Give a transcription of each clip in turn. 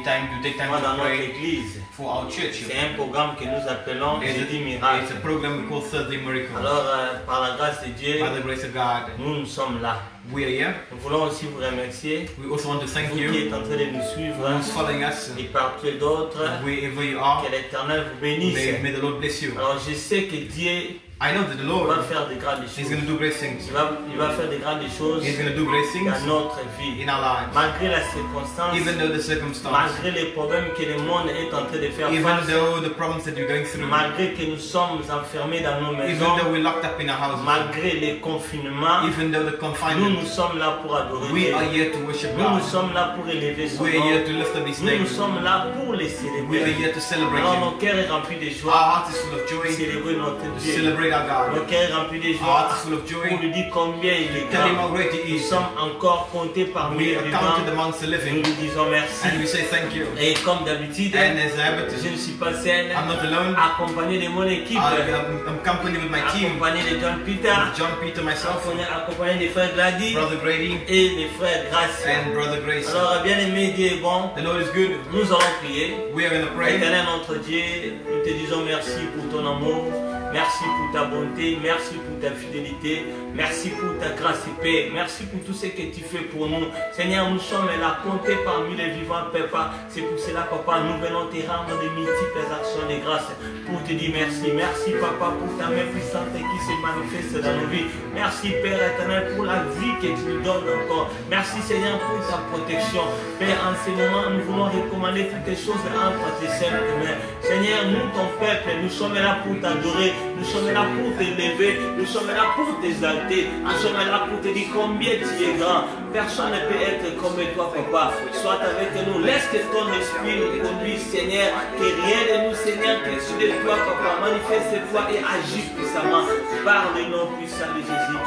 take time dans to notre pray église. for our church. C'est un programme que nous appelons Jeudi Miracle. It's a program we call Thursday Miracle. Alors, par la grâce de Dieu, By the grace of God, nous sommes là. we are here. Nous voulons aussi vous remercier, We also want to thank vous qui you êtes en train de nous suivre, who's following us, et partout d'autres, wherever you are. que l'Éternel vous bénisse. May the Lord bless you. Alors, je sais que Dieu I know that the va Lord faire de grandes is choses. going to do great things. Il va faire de grandes choses He's going to do great things dans notre vie. in our lives. Malgré la circonstance, Even though the circumstance, malgré les problèmes que le monde est en train de faire even face, though the problems that you're going through, malgré que nous sommes enfermés dans nos even maisons, though we're locked up in our houses, malgré les confinements, even though the nous confinement, sommes là pour adorer we Dieu. are here to worship Nous God. sommes là pour élever son We are here nom. to lift up His Nous name. sommes là pour les We are célébrer. here to celebrate Alors Him. nos cœurs est rempli de Our joie heart is full of pour joy célébrer notre to Dieu. celebrate our Nos God. cœurs est rempli de Our joie heart is full of pour joy lui dire combien il est tell Him grand. how great He Nous is. sommes encore comptés parmi We les are vivants. counted amongst the Nous living, lui disons merci. and we say thank you. Et comme d'habitude, And as a habit, je ne suis pas seul, I'm not alone. accompagné de mon équipe, I'm accompanied with my team, accompagné de John Peter, John Peter, myself, accompagné des frères Gladys Brother Grady, et des frères Grace. and Brother Grace. Alors, bien aimé, Dieu est bon. The Lord is good. Nous allons prier. We are going to pray. Éternel notre Dieu, nous te disons merci pour ton amour, merci pour ta bonté, merci pour ta fidélité, merci pour ta grâce et paix, merci pour tout ce que tu fais pour nous. Seigneur, nous sommes là comptés parmi les vivants, Papa. C'est pour cela, Papa, nous venons te rendre de multiples actions de grâce pour te dire merci. Merci, Papa, pour ta main puissante qui se manifeste dans nos vies. Merci, Père éternel, pour la vie que tu nous donnes encore. Merci, Seigneur, pour ta protection. Père, en ce moment, nous voulons recommander toutes les choses entre tes saintes mains. Seigneur, nous, ton peuple, nous sommes là pour t'adorer. Nous sommes là pour t'élever. Nous sommes là pour t'exalter. Nous sommes là pour te dire combien tu es grand. Personne ne peut être comme toi, Papa. Sois avec nous. Laisse que ton esprit nous conduise, Seigneur. Que rien de nous, Seigneur, que sur de toi, Papa. Manifeste-toi et agis puissamment. Par le nom puissant de Jésus.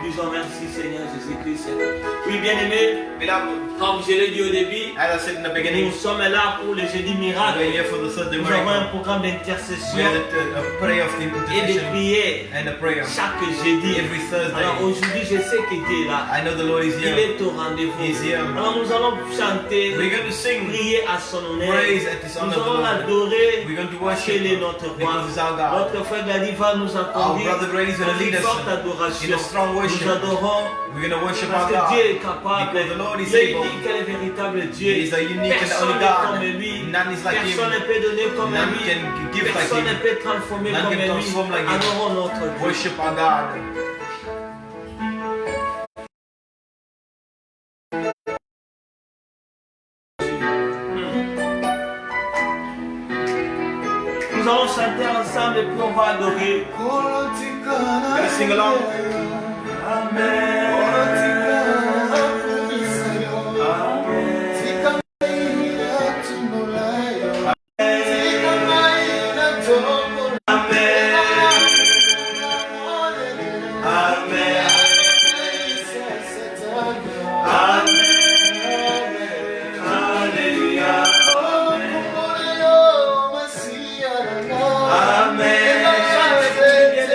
Disons merci, Seigneur Jésus-Christ. Oui, bien-aimé, comme je l'ai dit au début, As I said in the beginning, nous sommes là pour le jeudi miracle. we're here for the Thursday Nous avons un miracle. programme We d'intercession have a prayer of et de intercession prière and a prayer chaque jeudi. every Thursday. Alors aujourd'hui, je sais que Dieu est là. I know the Lord is Il here. est au rendez-vous. He's here. Alors nous allons chanter, We're going to sing prier à son honneur. praise at His Nous honor. allons l'adorer. We're going to Parce worship qu'il est notre roi. because He's our God. Notre frère Gadi va nous Our accorder brother Grady is going to lead une us forte adoration. in a strong worship. Nous adorons We're going to worship parce our que God Dieu est capable. because the Lord is Il est able. unique et le véritable Dieu. He is the unique and the Personne only n'est God. comme lui. None is like Personne ne Him. peut donner comme None lui. can give like Personne ne Him. peut transformer None comme can lui. transform like Him. Adorons notre Dieu. Worship our God. Nous allons chanter ensemble et puis on va adorer. Gonna sing along.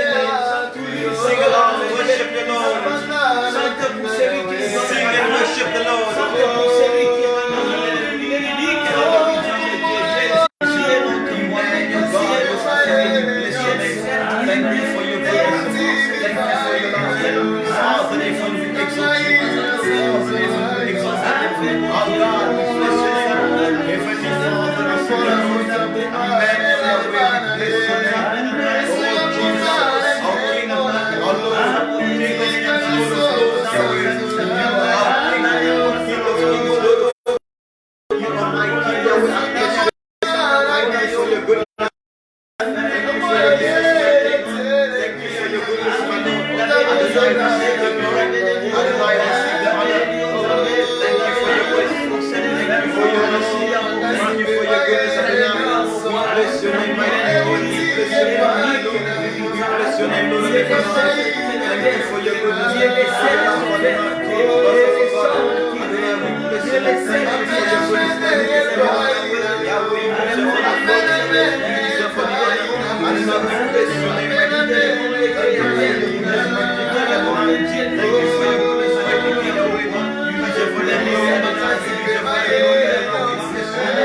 Sing along and worship the Lord. Chante pour celui qui est Sing and worship the Lord. Chante pour celui qui est dans il est unique. Dieu est notre roi. Thank you for your grace. Thank you for your love. All the day for you exalt you. All the day for you exalt you. Our God, we bless your name. Heavenly Father, we bless your name. Emmanuel, we bless your name. Oh Jesus, our King of Kings, our Lord, King of Kings, Lord of Lords, Yahweh. You are King of Kings, Lord of Kings. You are my King, Yahweh. I bless you. Thank you for your goodness. Thank you for your goodness. Thank you for your goodness, my Lord. Adonai, receive the glory. Adonai, receive the honor. Thank you for your grace. Thank you for your mercy. Thank you for your goodness, Adonai. Bless your name, my Lord. Bless your name, my Lord. Bless your name, Lord of the Thank you for your goodness. Adonai, we bless your name. Thank you for your goodness. Yahweh, you deserve all the glory. You deserve all the honor. Adonai, we bless your name, my Lord. Thank you for your goodness, my King, Yahweh. You deserve all the glory. Adonai, you deserve all the glory.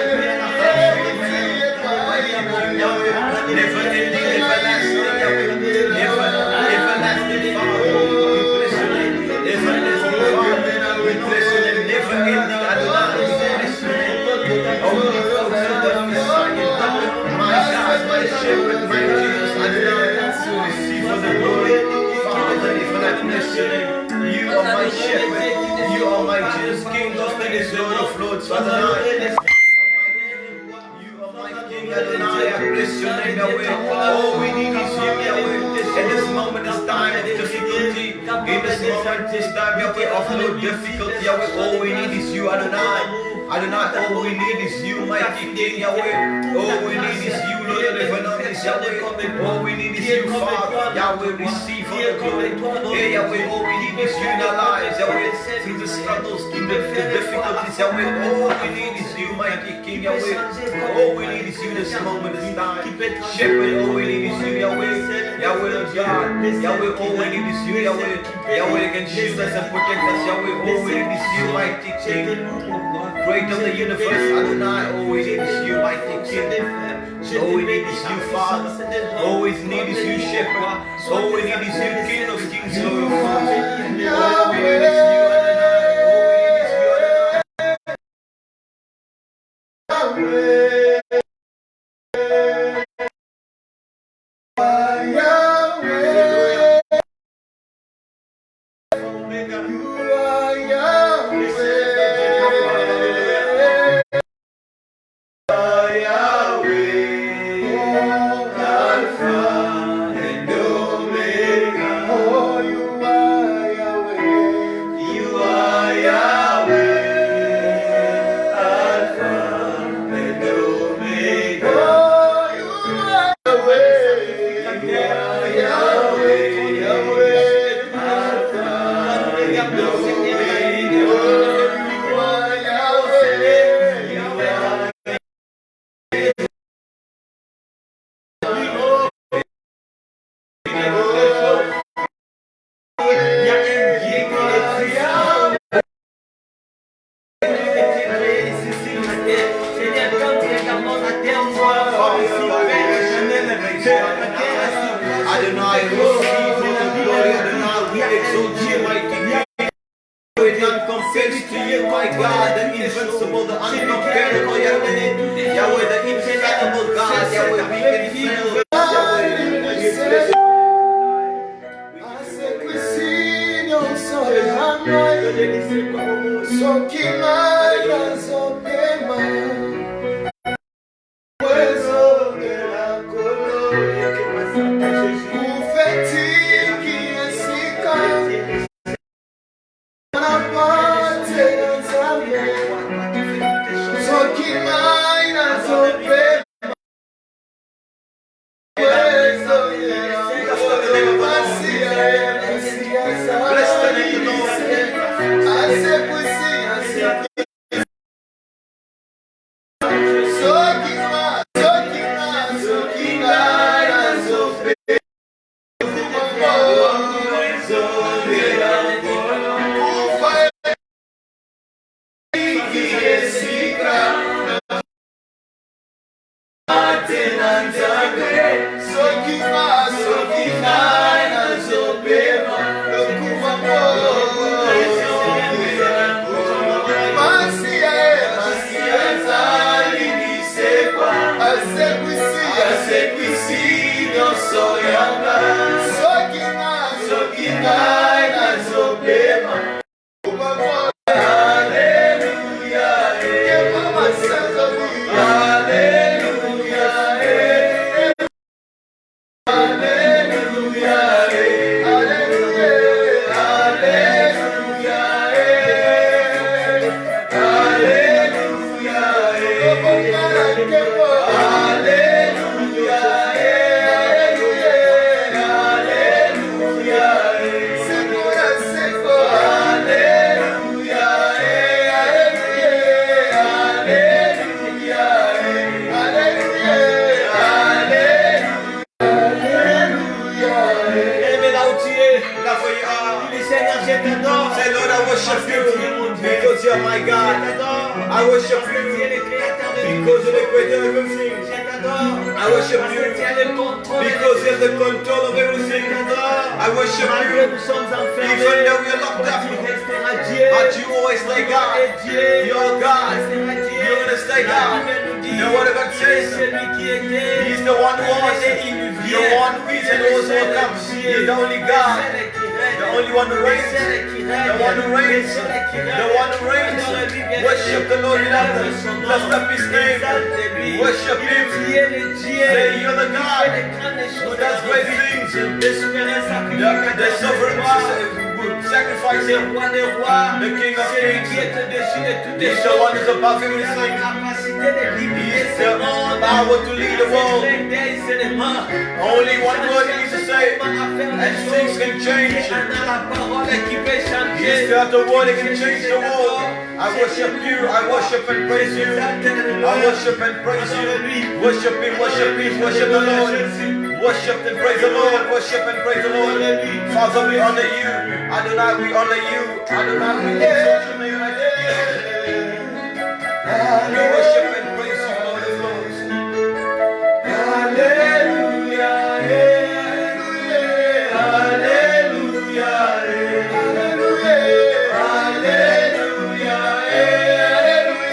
exalt you, Adonai. You are my King, Adonai. I bless your name, Yahweh. All we need is you, Yahweh. In this moment, this time of difficulty, in this moment, this time, Yahweh, of no difficulty, Yahweh, all we need is you, Adonai. Adonai, all we need is you, mighty King, Yahweh. All we need is you, Lord of the Phenomenons, Yahweh. All we need is you, Father. Yahweh, receive all the glory. Hey, Yahweh, all we need is you in our lives, Yahweh. Through the struggles, through the difficulties, Yahweh. All we need is you, mighty King, Yahweh. All we need is you this moment, this time. Shepherd, all we need is you, Yahweh. Yahweh, Lord God. Yahweh, all we need is you, Yahweh. Yahweh, that can shield us and protect us, Yahweh. All we need is you, mighty King. Creator of the universe, Adonai, all we need is you, mighty King. All we need is you, Father. All we need is you, Shepherd. All we need is you, King of Kings, Lord of Lords. All we need is you, Adonai. All we need is you, Adonai. Adonai, receive all the glory, Adonai, we exalt you, mighty King. With none compares to you, my God, the invincible, the uncomparable, Yahweh, Yahweh, the infallible God, Yahweh, we can feel it, Yahweh. Because you're my God, I worship you because you're the creator of everything. I worship you because you're the control of everything. I worship you even though we are locked up, but you always stay God. You're God. You're gonna stay God. You know what God says? He's the one who was, the one who is and also comes. He's the only God. The The only one who reigns. The one who reigns. The one who reigns. Worship the Lord, beloved. Lift up His name. Worship Him. Say, you're the God who does great things. The sovereign sacrifice Him. The King of Kings. He's the one who's above everything. He is the power to lead the world. Only one word He needs to say, and things can change. He is the word that can change the world. I worship you, I worship and praise you. I worship and praise you. Worship Him, worship Him, worship the Lord. Worship and praise the Lord, worship and praise the Lord. Father, we honor you. Adonai, we honor you. Adonai, we exalt your name. We worship and praise you, Lord of Lords. Hallelujah, hallelujah, hallelujah, hallelujah, hallelujah, hallelujah,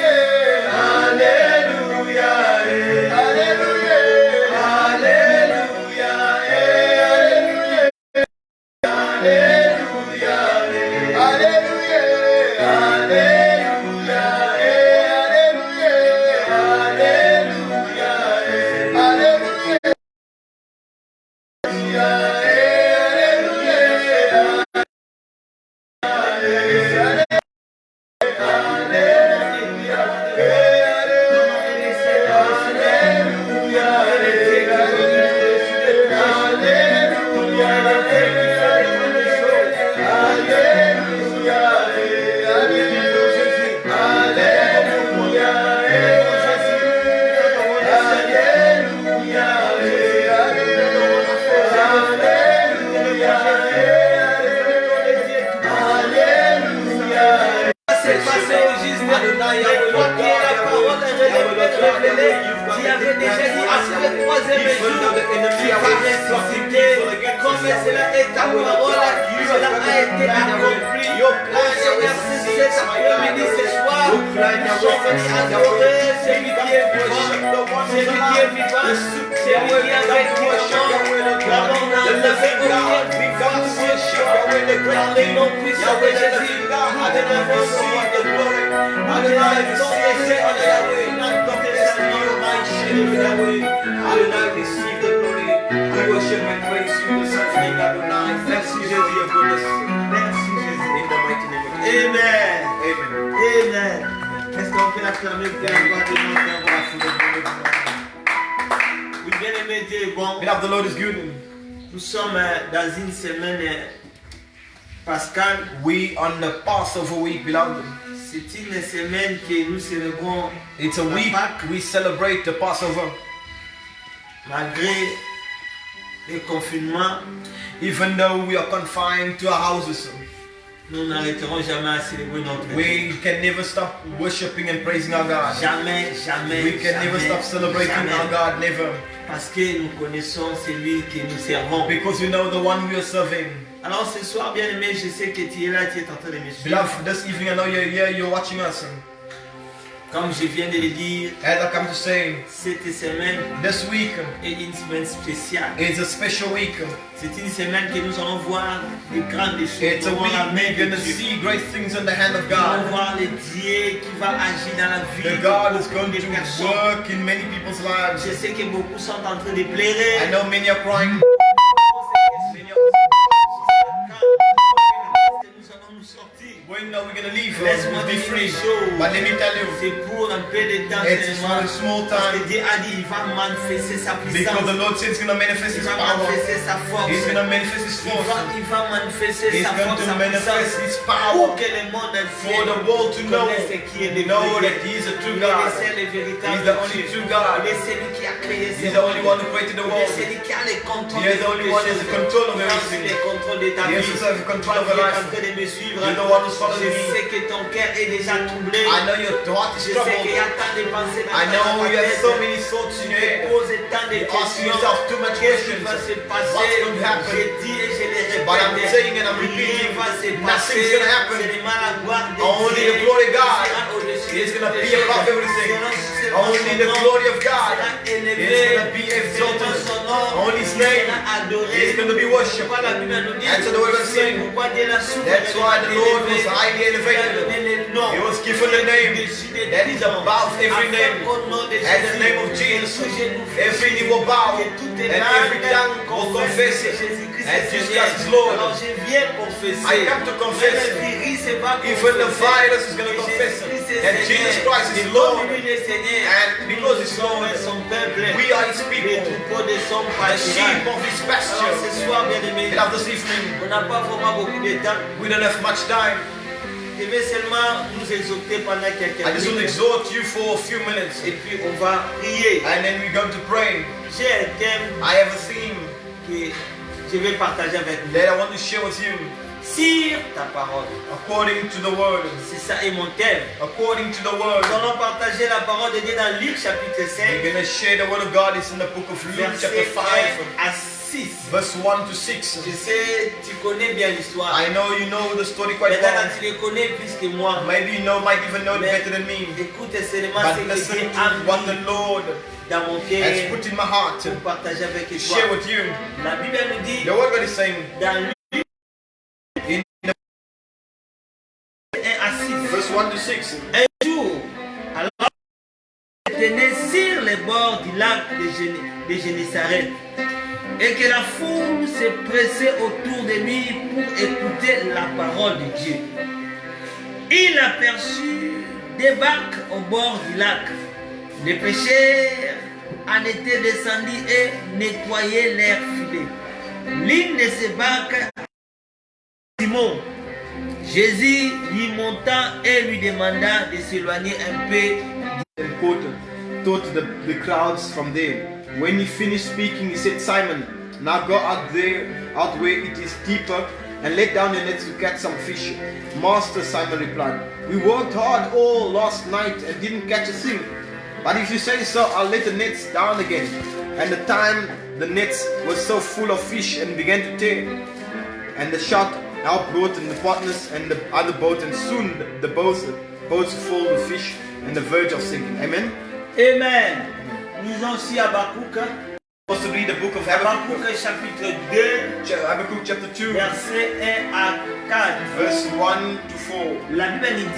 Beloved, the Lord is good. Nous sommes dans une semaine pascale. We on the Passover week, beloved. C'est une semaine que nous célébrons. It's a week we celebrate the Passover. Malgré le confinement, even though we are confined to our houses, nous n'arrêterons jamais à célébrer notre Dieu. We can never stop worshiping and praising our God. Jamais, jamais. We can never stop celebrating our God, never. Parce que nous connaissons celui que nous servons. Because we know the one we are serving. Alors ce soir, bien aimé, je sais que tu es là, tu es en train de me suivre. Beloved, this evening I know you're here, you're watching us. Comme je viens de le dire, as I come to say, cette semaine this week est une semaine spéciale. It's a special week. C'est une semaine que nous allons voir de grandes choses. It's a week we're going to see great things in the hand of Nous allons God. voir le Dieu qui va agir dans la vie The de God is beaucoup going de to personnes. work in many people's lives. Je sais que beaucoup sont en train de pleurer. I know many are crying. When are we going to leave? Laisse-moi Be dire free. une chose. But let me tell you, C'est pour un peu de temps it's seulement. for a small Parce que time. Dieu a dit il va manifester sa Because puissance. the Lord said He's going to manifest Il His va power. manifester sa force. He's going to manifest His force. Il va manifester He's sa going force, to sa manifest puissance. His Pour power que le monde entier for the world to know, connaisse qui est le know vrai that Dieu. He is a true Il est le God. seul et véritable He's the only Dieu. true God. Il est celui qui a créé ce He's the only monde. one who created the Il est world. celui qui a le contrôle He is the only one who has the control of everything. le contrôle de ta He has vie. the control of Toi your qui es en life. train de me suivre, You're the one who's following je me. sais que ton cœur est déjà troublé. I know your heart is Je sais qu'il y a troubled. tant de pensées dans I know ta you have tête. so many thoughts in Tu your te head. poses tant de You're asking questions. yourself too much Qu'est-ce qui questions. va se passer? What's going to happen? Je dis et je le répète. But I'm saying and I'm Rien repeating, va se nothing's passer. going to happen. Seulement la gloire de Only Dieu the glory of God sera au-dessus is de going to toutes be les above choses. everything. Seulement Only son the nom glory of God sera élevé. is going to be Seulement exalted. son nom nom Only His name sera adoré. is going to be Je worshipped. vois la Bible nous dit, And so the word of c'est saying, pourquoi Dieu l'a souvent that's why the Lord was highly Il a elevated. donné le nom. He was given the name that is above every name. At the name of Jesus, every knee will bow and every tongue will confess it. And Jesus Christ is Lord. Alors je viens confesser. I come to confess it. Even the virus is going to confess it. That Jesus Christ is Lord. And because He's Lord, we are His people. The sheep of His pasture. Ce soir, bien aimé, Beloved, this evening, on n'a pas vraiment beaucoup de temps. we don't have much time. Je vais seulement nous exhorter pendant quelques I just want to minutes. exhort you for a few minutes. Et puis on va prier. And then we're going to pray. J'ai un thème I have a theme que je vais partager avec vous. that I want to share with you. Sur ta parole. According to the word. C'est ça est mon thème. According to the word. Nous allons partager la parole de Dieu dans Luc chapitre We're 5, going to share the word of God. It's in the book of Luke chapter verset 5, 1 à 6. verse 1 to 6. Je sais, tu connais bien l'histoire. I know you know the story quite Maintenant, well. tu le connais plus que moi. Maybe you know, might even know it better than me. Écoute seulement But ce que listen Dieu to a what the mis Lord dans mon has cœur put in my heart pour to partager avec toi. share with you. La Bible nous dit The word God is saying dans Luc in 1 à 6. verse 1 to 6. Un jour, alors il était né sur les bords du lac de Génézareth et que la foule se pressait autour de lui pour écouter la parole de Dieu. Il aperçut des barques au bord du lac. Les pêcheurs en étaient descendus et nettoyaient leurs filets. L'une de ces barques, Simon, Jésus lui monta et lui demanda de s'éloigner un peu. And taught the crowds from there. When he finished speaking, he said, Simon, now go out where it is deeper, and let down your nets to catch some fish. Master, Simon replied, we worked hard all last night and didn't catch a thing. But if you say so, I'll let the nets down again. And the time the nets were so full of fish and began to tear. And the shark outbrought in the partners and the other boat, and soon the boats full of fish and the verge of sinking. Amen. Amen. Nous en sommes à Habakkuk. Supposed to read the book of Habakkuk Habakkuk, chapitre 2, Habakkuk chapter 2, verset 1 à 4. verse 1 to 4. La Bible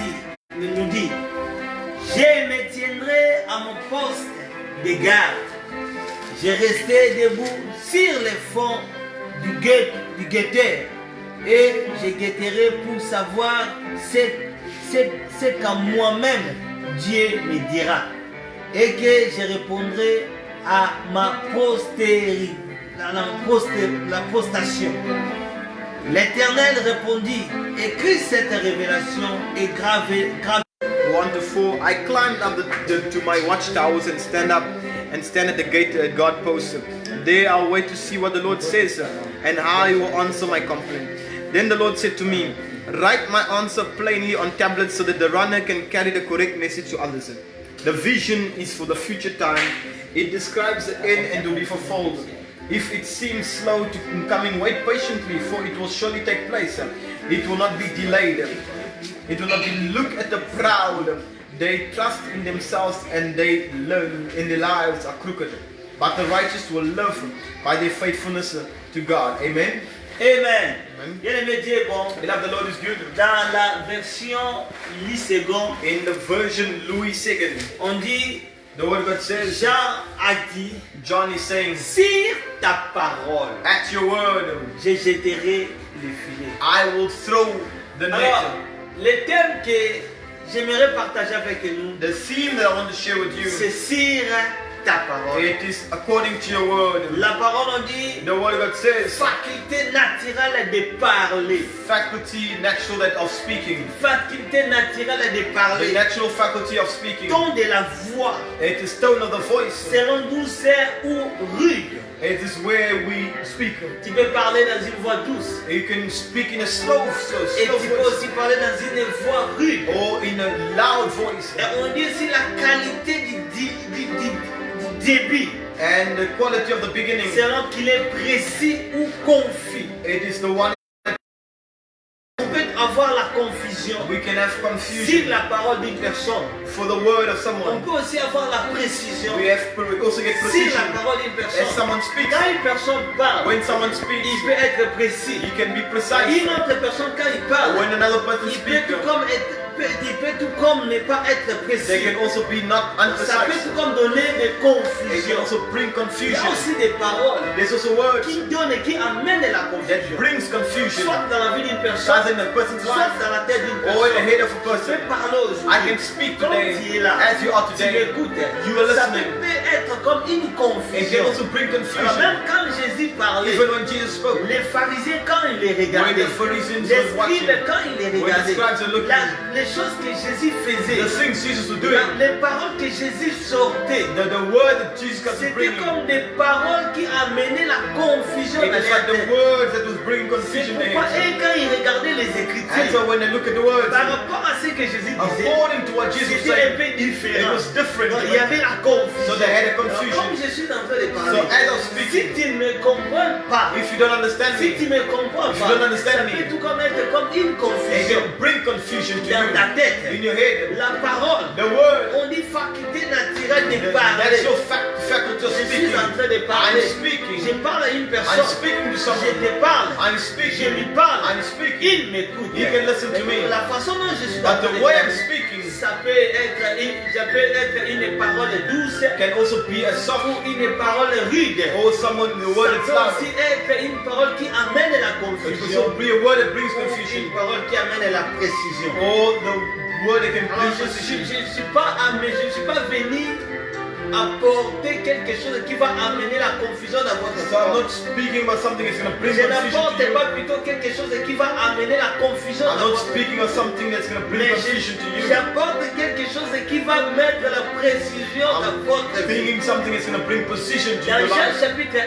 nous dit, je me tiendrai à mon poste de garde. Je restai debout sur les fonds du guetteur et je guetterai pour savoir ce qu'à moi-même Dieu me dira et que je répondrai à ma postérité, la postation. L'Éternel répondit, écris cette révélation et grave. 1 to 4. I climbed up to my watchtowers and stand at the gate at God post. There I'll wait to see what the Lord says and how He will answer my complaint. Then the Lord said to me, write my answer plainly on tablets so that the runner can carry the correct message to others. The vision is for the future time. It describes the end and to be fulfilled. If it seems slow to coming, wait patiently, for it will surely take place. It will not be delayed. It will not be. Look at the proud. They trust in themselves and they learn in their lives are crooked. But the righteous will live by their faithfulness to God. Amen. Amen. Amen. Bien-aimé, Dieu est bon. Beloved, the Lord is good. Dans la version Louis II, In the version Louis II, on dit, the word of God says, Jean a dit, John is saying, sur ta parole, at your word, je jetterai le filet. I will throw the Alors, net. le thème que j'aimerais partager avec nous, The theme that I want to share with you, c'est sur ta parole. it is according to your word. La parole, on dit, The word of God says, faculté naturelle de parler. faculty natural that of speaking. Faculté naturelle de The parler. natural faculty of speaking. Ton de la voix, It is tone of the voice. selon douceur ou rude. It is where we speak. Tu peux parler dans une voix douce. You can speak in a slow Et tu peux voice aussi parler dans une voix rude. or in a loud voice. Et on dit aussi la qualité du débit, And the quality of the beginning, selon qu'il est précis ou confus. it is the one. On peut avoir la confusion confusion We can have sur confusion la parole d'une personne. for the word of On someone. peut aussi avoir la précision We also get sur precision la parole d'une as personne. someone speaks. Quand une personne parle, When someone il speaks, peut être précis. you can be precise. Une autre personne, quand il parle, When another person il peut speaks, tout comme ne pas être they précis. can also be not Ça peut unprecise. tout comme donner des It can confusions. also bring Il y a confusion. aussi des paroles There's also words qui donnent et qui amènent la that confusion. brings confusion, Soit dans la vie d'une as personne, in a person's soit life dans la tête d'une or in the personne. head of a Je person. peux parler I aujourd'hui. can speak Comme today tu es là, as you are tu today. m'écoutes. You are Ça listening. peut être comme une It can confusion. also bring Alors confusion. même quand Jésus parlait, Even when Jesus spoke, les pharisiens quand ils les when regardaient, the Pharisees les were watching, scribes quand ils les when the regardaient, scribes are looking, les choses que Jésus faisait, the things Jesus was doing, les paroles que Jésus sortait, the word that Jesus was c'était bringing, comme des paroles qui amenaient la confusion it dans was les like the têtes. words that was bringing C'est confusion in pourquoi, it. et quand ils regardaient les And Écritures, so when they look at the words, par rapport à ce que Jésus disait, according to what Jesus was c'était un saying, peu it différent. was different. Donc, il y avait la confusion. So they had a Alors, confusion. comme je suis en train de So parler, as I'm si speaking, tu ne me comprends pas, if you don't understand si tu me, ne me comprends If you pas, don't understand ça me, peut tout comme être comme une it confusion can bring confusion to dans ta you tête. in your head. La parole, The word, on dit faculté naturelle de that's parler. your faculty of Je suis speaking. en train de I'm parler. Je speaking. parle à une I'm personne. speaking to Je someone. te parle. I'm Je speaking. lui parle. I'm speaking. Il m'écoute. You can listen to Mais me. la façon dont je suis en But train the de way I'm parler, speaking ça peut être une parole douce can also be a ou soft une parole rude. or someone the word Ça that's peut loud. aussi être une parole qui amène la It can confusion. also be a word that brings Ou confusion une parole qui amène la précision. or the word that can Alors, bring je precision. ne suis pas venu apporter quelque chose qui va amener la confusion dans votre So I'm corps. not speaking about something that's going to bring Je confusion n'apporte to you. pas plutôt quelque chose qui va amener la confusion I'm dans not votre speaking of something that's going to bring Mais confusion to you. j'apporte quelque chose qui va mettre la précision dans votre I'm vie. speaking something that's going to bring precision to Dans your Jean life. chapitre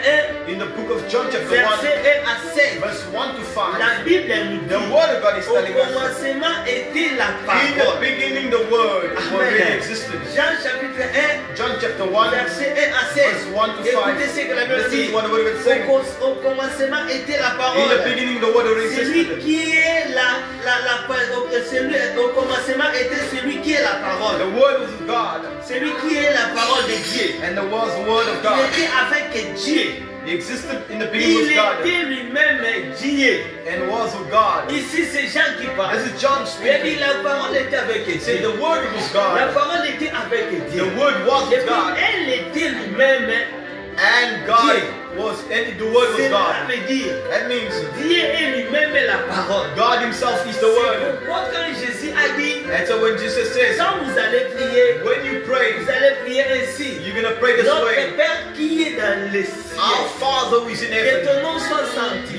1, In the book of John chapter 1, verset 1 à 7, verse 1 to 5, la Bible nous the dit, word of God is au telling us, commencement était la in the parole. beginning the word already Amen. existed. Jean chapitre 1, John chapter 1, verset 1 à 7. verse 1 to 5. Écoutez ce que la Bible Listen dit. to what the word is saying. Au commencement était la In the parole. beginning the word already Celui existed. qui est au commencement était celui qui est la parole. The word was God, Celui qui est la parole de Dieu. and there was the word of Il God. était avec Dieu. He existed in the beginning Il with God, était lui-même Dieu. and was with God. Ici, c'est Jean qui parle. This is John Il a dit speaking. la parole était avec He said Dieu. the word was La God. parole était avec Dieu. The word was Et with puis, God, elle était lui-même. and God was, and the word was Cela God. veut dire That means Dieu est lui-même la parole. God Himself is the C'est word. pourquoi quand Jésus a dit, And so when Jesus says, quand vous allez prier, when you pray, vous allez prier ainsi. you're gonna pray this Notre way: Père qui est dans les cieux, Our Father who is in que heaven, ton nom soit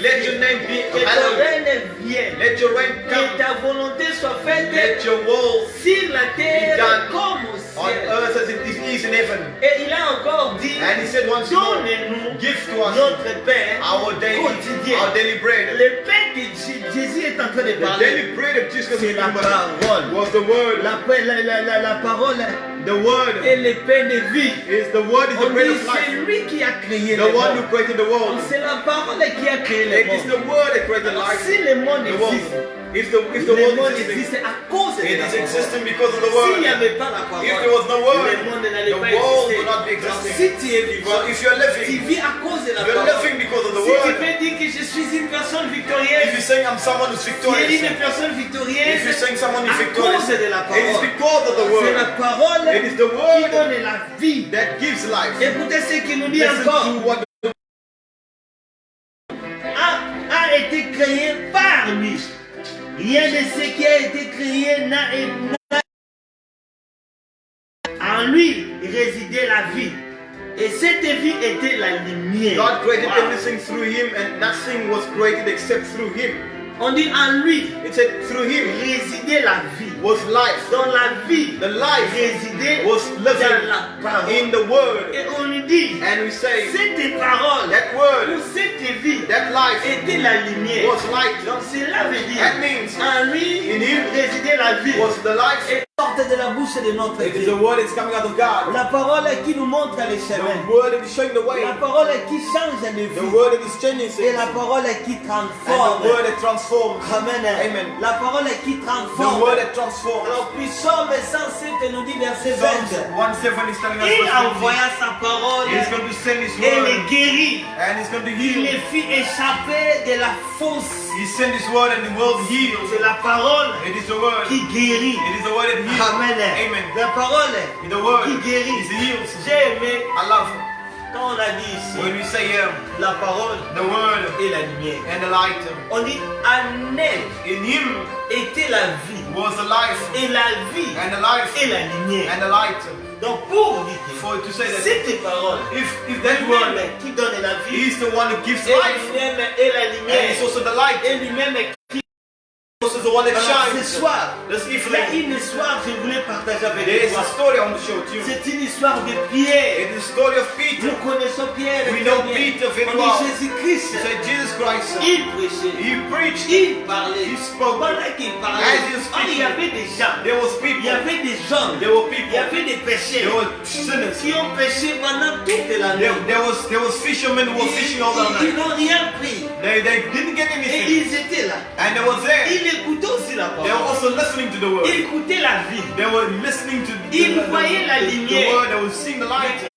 let your sanctifié, name be que ton hallowed. règne vienne, Let your reign que come. ta volonté soit faite Let your will sur la terre done comme au on ciel. earth as it is in heaven. Et il a encore dit, And He said once more, donnez-nous give to us notre pain our quotidien. daily bread. Le pain que Jésus est en train de The parler, daily bread of Jesus c'est la parole. was the word. La parole The word est le pain de vie. is the word is the On bread dit of life. c'est lui qui a créé The le one who monde. created the world. C'est la parole qui a créé le It is monde. the word that created Alors, life. si le monde The world. existe, If the le world monde existing, existe à cause de it la is parole. existing because of the S'il n'y word. avait pas la parole, If there was no word, le monde n'allait the pas world exister. would not be Donc, existing. si tu es vivant, So if you're tu living, vis à cause de la you're parole. living because of the Si tu word. peux dire que je suis une personne If victorieuse, you're saying I'm someone who's tu es victorious, une personne if victorieuse you're saying someone is à victorious, cause de la it is parole. because of the C'est la word. parole It is the qui word donne la vie. that gives life. Écoutez ce qu'il nous dit Listen encore. to what A été créé par lui. Rien de ce qui a été créé n'a en lui résidait la vie. Et cette vie était la lumière. God created Wow. everything through Him, and nothing was created except through Him. On dit en lui It said through Him résidait la vie. was life. Dans la vie, The life résidait was dans living la parole. in the word. Et on nous dit, And we say cette parole that ou word, cette vie that life était la lumière. was light. Donc cela veut dire, That means en lui in him résidait la vie. was the life. Et sortent de la bouche de notre It is Dieu. the word that's coming out of God. La parole qui nous montre les The chemins. word that is showing the way. La parole qui change les The vies. word that is changing Et things. la parole qui And transforme. the word that transforms. Amen. Amen. La parole qui The transforme. word that transforms. Alors, puis Psaume 107 nous dit verset Psalms 20. 1:7 is telling us Il verse 20. envoya sa parole He's going to send His et les word guérit. and He's going to Il heal. les fit échapper de la fosse. He sent His word and the world heals. C'est la parole It is the word. qui guérit. It is the word that heals. Amen. Amen. La parole In the word, qui guérit. it heals. J'ai aimé I love quand on a dit ici when we say la parole the word et la lumière. and the light. On dit en elle In Him était la vie. was the life Et la vie and the life et la lumière. and the light. Donc pour dire For to say that cette parole, if that word lui-même qui donne la vie, is the one who gives et life lui-même est la and lumière, He's also the light, et lui-même qui also the one that alors, ce shines. soir, This il y a evening, une histoire que je voulais partager avec there is toi. a story I want to show to you. C'est une histoire de Pierre. It is the story of Peter. Nous connaissons Pierre. We très know bien. Peter very On well. dit Jésus-Christ. So Jesus Christ, Il prêchait. He preached, Il parlait. He spoke. Pendant qu'il As parlait, he was speaking, il y avait des gens. There was Il people, y avait des hommes. there were Il y people, avait des pécheurs there were sinners. qui ont péché pendant toute la nuit. There was fishermen who were fishing all the Ils night. n'ont rien pris. They didn't get Et anything. ils étaient là. And they were there. Ils écoutaient aussi la They were parole. also listening to the word. Ils écoutaient la vie. They were listening to Ils voyaient la the lumière. word. They were seeing the light.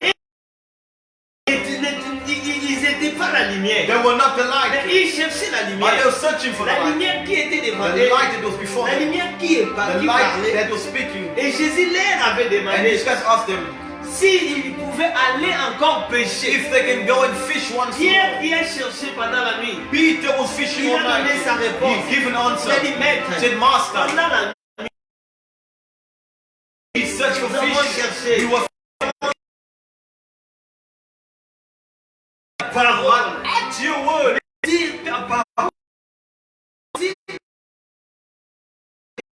Ils n'étaient pas la lumière. They were not the Mais light. ils cherchaient la But they lumière. were searching for the La light. lumière qui était devant The eux. light that was before La them. lumière qui The light parlait. that was speaking. Et Jésus leur avait And demandé Jesus Christ asked them s'ils pouvaient aller encore pécher. if they can go and fish once Pierre more. qui a cherché pendant la nuit. Peter was fishing Il all a donné night. sa réponse. He gave an Il a answer. dit maître, He said, Master, pendant la nuit, he searched for nous avons fish. cherché He was parole. at your word. Dire ta parole.